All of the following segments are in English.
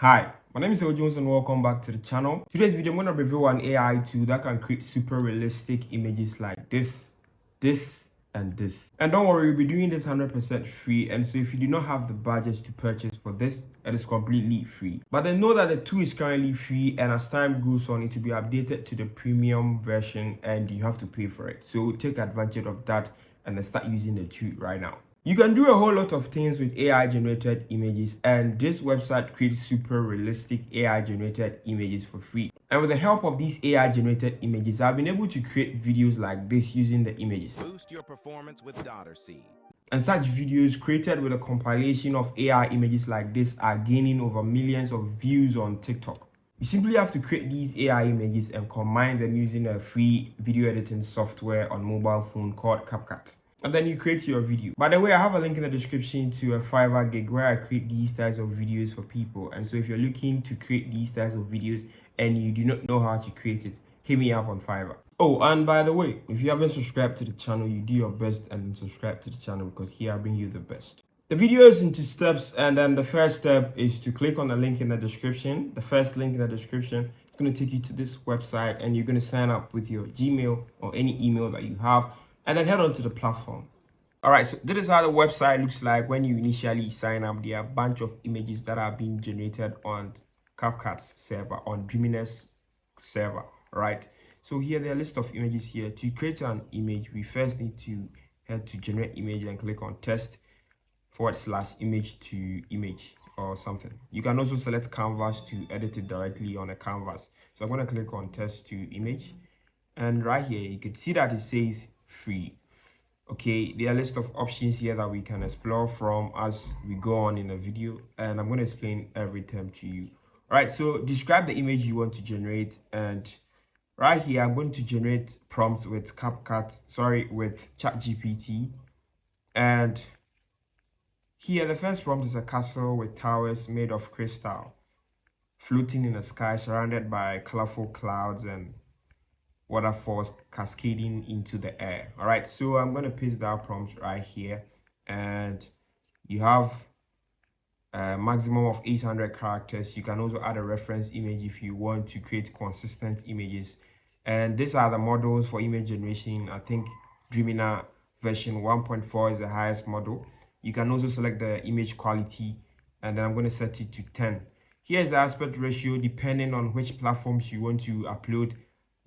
Hi, my name is El Jones and welcome back to the channel. Today's video, I'm going to review an AI tool that can create super realistic images like this, and this. And don't worry, we'll be doing this 100% free. And so if you do not have the budget to purchase for this, it is completely free. But then know that the tool is currently free, and as time goes on, it will be updated to the premium version and you have to pay for it. So take advantage of that and then start using the tool right now. You can do a whole lot of things with AI generated images, and this website creates super realistic AI generated images for free. And with the help of these AI generated images, I've been able to create videos like this using the images. Boost your performance with DaughterSeed. And such videos created with a compilation of AI images like this are gaining over millions of views on TikTok. You simply have to create these AI images and combine them using a free video editing software on mobile phone called CapCut. And then you create your video. By the way, I have a link in the description to a Fiverr gig where I create these types of videos for people. And so if you're looking to create these types of videos and you do not know how to create it, hit me up on Fiverr. Oh, and by the way, if you haven't subscribed to the channel, you do your best and subscribe to the channel, because here I bring you the best. The video is into steps, and then the first step is to click on the link in the description. The first link in the description is going to take you to this website, and you're going to sign up with your Gmail or any email that you have, and then head on to the platform. All right, so this is how the website looks like when you initially sign up. There are a bunch of images that are being generated on CapCut's server, on Dreaminess server, right? So here there are a list of images here. To create an image, we first need to head to generate image and click on test/image to image or something. You can also select canvas to edit it directly on a canvas. So I'm going to click on test to image, and right here you can see that it says free. Okay, there are a list of options here that we can explore from as we go on in the video, and I'm going to explain everything to you. All right, so describe the image you want to generate, and right here I'm going to generate prompts with with ChatGPT. And here the first prompt is a castle with towers made of crystal floating in the sky surrounded by colorful clouds and waterfalls cascading into the air. All right, so I'm going to paste that prompt right here, and you have a maximum of 800 characters. You can also add a reference image if you want to create consistent images. And these are the models for image generation. I think Dreamina version 1.4 is the highest model. You can also select the image quality, and then I'm going to set it to 10. Here's the aspect ratio depending on which platforms you want to upload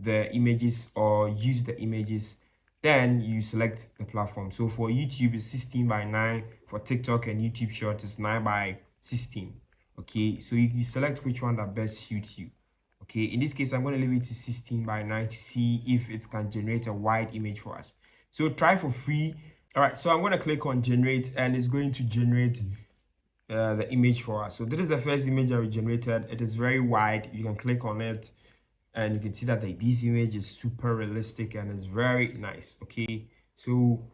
the images or use the images. Then you select the platform. So for YouTube it's 16:9, for TikTok and YouTube Shorts it's 9:16. Okay, so you select which one that best suits you. Okay, in this case I'm going to leave it to 16:9 to see if it can generate a wide image for us. So try for free. All right, so I'm going to click on generate, and it's going to generate the image for us. So this is the first image that we generated. It is very wide. You can click on it and you can see that this image is super realistic and it's very nice. Okay, so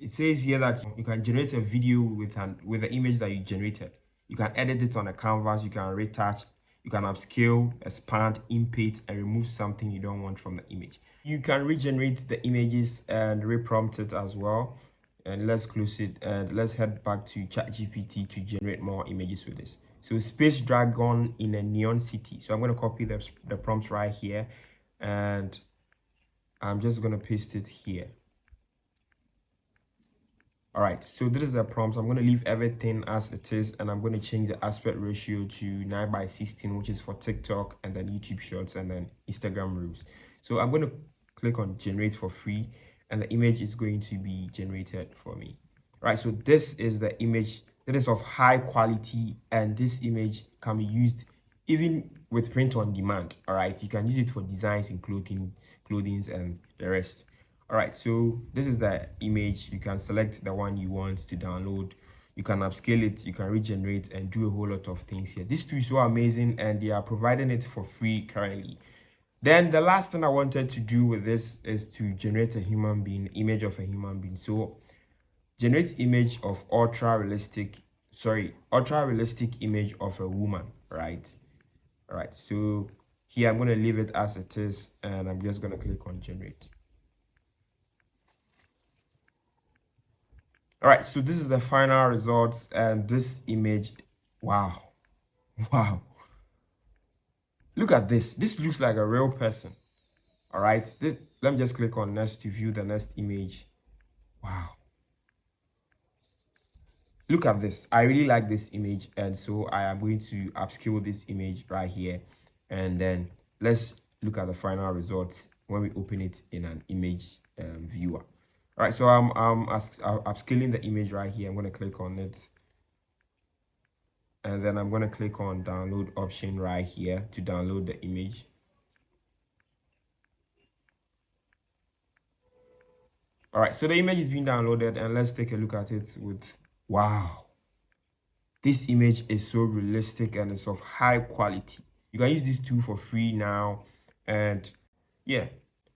it says here that you can generate a video with the image that you generated. You can edit it on a canvas, you can retouch, you can upscale, expand, input, and remove something you don't want from the image. You can regenerate the images and reprompt it as well. And let's close it, and let's head back to ChatGPT to generate more images with this. So space dragon in a neon city. So I'm going to copy the prompts right here, and I'm just going to paste it here. All right, so this is the prompt. I'm going to leave everything as it is, and I'm going to change the aspect ratio to 9:16, which is for TikTok and then YouTube Shorts and then Instagram Reels. So I'm going to click on generate for free, and the image is going to be generated for me. All right, so this is the image that is of high quality, and this image can be used even with print on demand. All right, you can use it for designs in clothing and the rest. All right, so this is the image. You can select the one you want to download, you can upscale it, you can regenerate and do a whole lot of things here. This tool is so amazing, and they are providing it for free currently. Then the last thing I wanted to do with this is to generate a human being, image of a human being. So generate image of ultra realistic image of a woman, right? All right, so here I'm going to leave it as it is, and I'm just going to click on generate. All right, so this is the final results, and this image, wow, Look at this. This looks like a real person. All right. Let me just click on next to view the next image. Wow. Look at this. I really like this image, and so I am going to upscale this image right here, and then let's look at the final results when we open it in an image viewer. All right, so I'm upscaling the image right here. I'm going to click on it, and then I'm going to click on download option right here to download the image. All right, so the image is being downloaded, and let's take a look at it with, wow. This image is so realistic and it's of high quality. You can use this tool for free now. And yeah,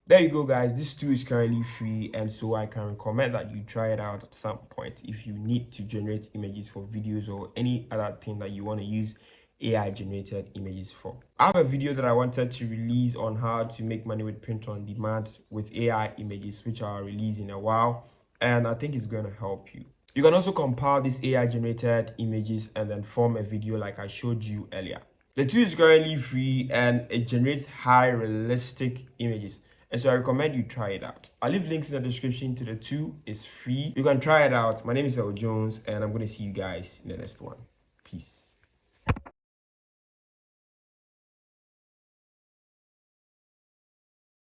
there you go, guys. This tool is currently free, and so I can recommend that you try it out at some point if you need to generate images for videos or any other thing that you want to use AI generated images for. I have a video that I wanted to release on how to make money with print on demand with AI images, which I'll release in a while, and I think it's going to help you. You can also compile these AI generated images and then form a video like I showed you earlier. The tool is currently free and it generates high realistic images. And so I recommend you try it out. I'll leave links in the description to the tool. It's free. You can try it out. My name is El Jones, and I'm going to see you guys in the next one. Peace.